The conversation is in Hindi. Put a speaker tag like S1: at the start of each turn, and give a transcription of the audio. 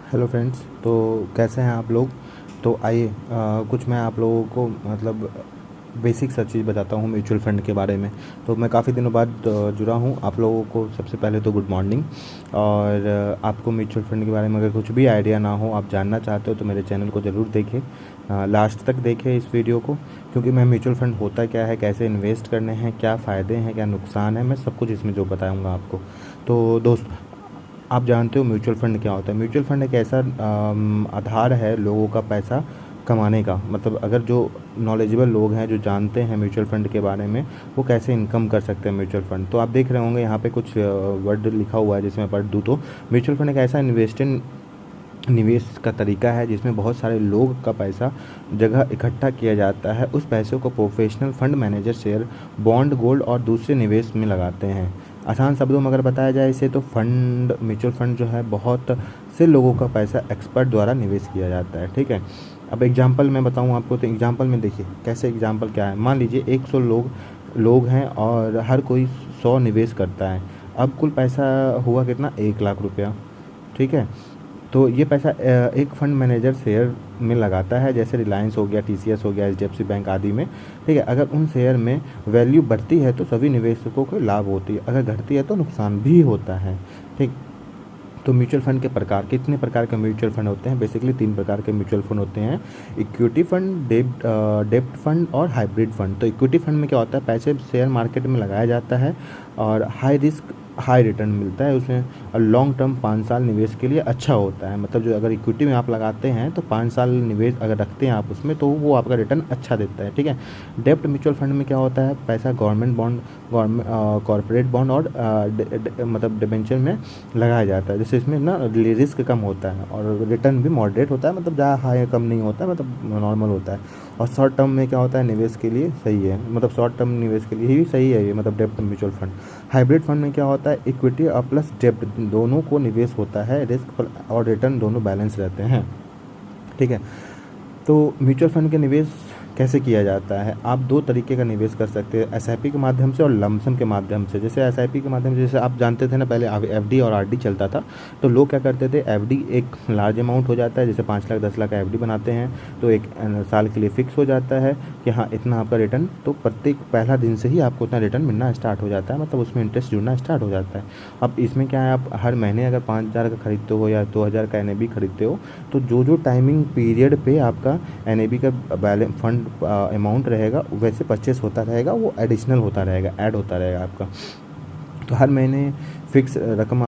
S1: Hello friends. तो कैसे हैं आप लोग। तो आइए कुछ मैं आप लोगों को मतलब बेसिक सा चीज़ बताता हूँ म्यूचुअल फ़ंड के बारे में। तो मैं काफ़ी दिनों बाद जुड़ा हूँ आप लोगों को। सबसे पहले तो गुड मॉर्निंग। और आपको म्यूचुअल फ़ंड के बारे में अगर कुछ भी आइडिया ना हो, आप जानना चाहते हो, तो मेरे चैनल को ज़रूर देखें, लास्ट तक देखें इस वीडियो को। क्योंकि मैं म्यूचुअल फ़ंड होता क्या है, कैसे इन्वेस्ट करने हैं, क्या फ़ायदे हैं, क्या नुकसान है, मैं सब कुछ इसमें जो बताऊँगा आपको। तो दोस्त, आप जानते हो म्यूचुअल फ़ंड क्या होता है। म्यूचुअल फ़ंड एक ऐसा आधार है लोगों का पैसा कमाने का। मतलब अगर जो नॉलेजेबल लोग हैं, जो जानते हैं म्यूचुअल फ़ंड के बारे में, वो कैसे इनकम कर सकते हैं म्यूचुअल फ़ंड। तो आप देख रहे होंगे यहाँ पे कुछ वर्ड लिखा हुआ है, जिसमें पढ़ दूँ तो म्यूचुअल फ़ंड एक ऐसा निवेश का तरीका है जिसमें बहुत सारे लोग का पैसा जगह इकट्ठा किया जाता है। उस पैसों को professional fund manager share, bond, gold और दूसरे निवेश में लगाते हैं। आसान शब्दों में अगर बताया जाए इसे, तो फंड म्यूचुअल फंड जो है, बहुत से लोगों का पैसा एक्सपर्ट द्वारा निवेश किया जाता है। ठीक है। अब एग्जांपल मैं बताऊं आपको, तो एग्जांपल में देखिए कैसे। एग्जांपल क्या है, मान लीजिए 100 लोग हैं और हर कोई 100 निवेश करता है। अब कुल पैसा हुआ कितना, 1 लाख रुपया। ठीक है। तो ये पैसा एक फंड मैनेजर शेयर में लगाता है, जैसे रिलायंस हो गया, टीसीएस हो गया, एचडीएफसी बैंक आदि में। ठीक है। अगर उन शेयर में वैल्यू बढ़ती है तो सभी निवेशकों को लाभ होती है, अगर घटती है तो नुकसान भी होता है। ठीक। तो म्यूचुअल फंड के प्रकार, कितने प्रकार के म्यूचुअल फंड होते हैं? बेसिकली 3 प्रकार के म्यूचुअल फंड होते हैं। इक्विटी फंड, डेब्ट फंड और हाइब्रिड फंड। तो इक्विटी फंड में क्या होता है, पैसे शेयर मार्केट में लगाया जाता है और हाई रिस्क हाई रिटर्न मिलता है उसमें। और लॉन्ग टर्म 5 साल निवेश के लिए अच्छा होता है। मतलब जो अगर इक्विटी में आप लगाते हैं तो 5 साल निवेश अगर रखते हैं आप उसमें, तो वो आपका रिटर्न अच्छा देता है। ठीक है। डेब्ट म्यूचुअल फंड में क्या होता है, पैसा गवर्नमेंट बॉन्ड, कॉरपोरेट बॉन्ड और मतलब डिबेंचर में लगाया जाता है। जैसे इसमें ना रिस्क कम होता है और रिटर्न भी मॉडरेट होता है, मतलब ज़्यादा हाई कम नहीं होता है, मतलब नॉर्मल होता है। और शॉर्ट टर्म में क्या होता है, निवेश के लिए सही है, मतलब शॉर्ट टर्म निवेश के लिए ही सही है ये, मतलब डेब्ट म्यूचुअल फंड। हाइब्रिड फंड में क्या होता है, इक्विटी और प्लस डेब्ट दोनों को निवेश होता है, रिस्क और रिटर्न दोनों बैलेंस रहते हैं। ठीक है। तो म्यूचुअल फंड के निवेश कैसे किया जाता है, आप 2 तरीके का निवेश कर सकते हैं, एसआईपी के माध्यम से और लमसम के माध्यम से। जैसे एसआईपी के माध्यम से, जैसे आप जानते थे ना, पहले एफडी और आरडी चलता था। तो लोग क्या करते थे, एफडी एक लार्ज अमाउंट हो जाता है, जैसे 5 लाख 10 लाख का एफडी बनाते हैं, तो एक साल के लिए फिक्स हो जाता है कि हाँ इतना आपका रिटर्न, तो प्रत्येक पहला दिन से ही आपको उतना रिटर्न मिलना स्टार्ट हो जाता है, मतलब उसमें इंटरेस्ट जुड़ना स्टार्ट हो जाता है। अब इसमें क्या है, आप हर महीने अगर 5,000 का खरीदते हो या 2,000 का एनएबी खरीदते हो, तो जो जो टाइमिंग पीरियड पे आपका एनएबी का बैलेंस फंड अमाउंट रहेगा, वैसे परचेस होता रहेगा, वो एडिशनल होता रहेगा, ऐड होता रहेगा आपका। तो हर महीने फिक्स रकम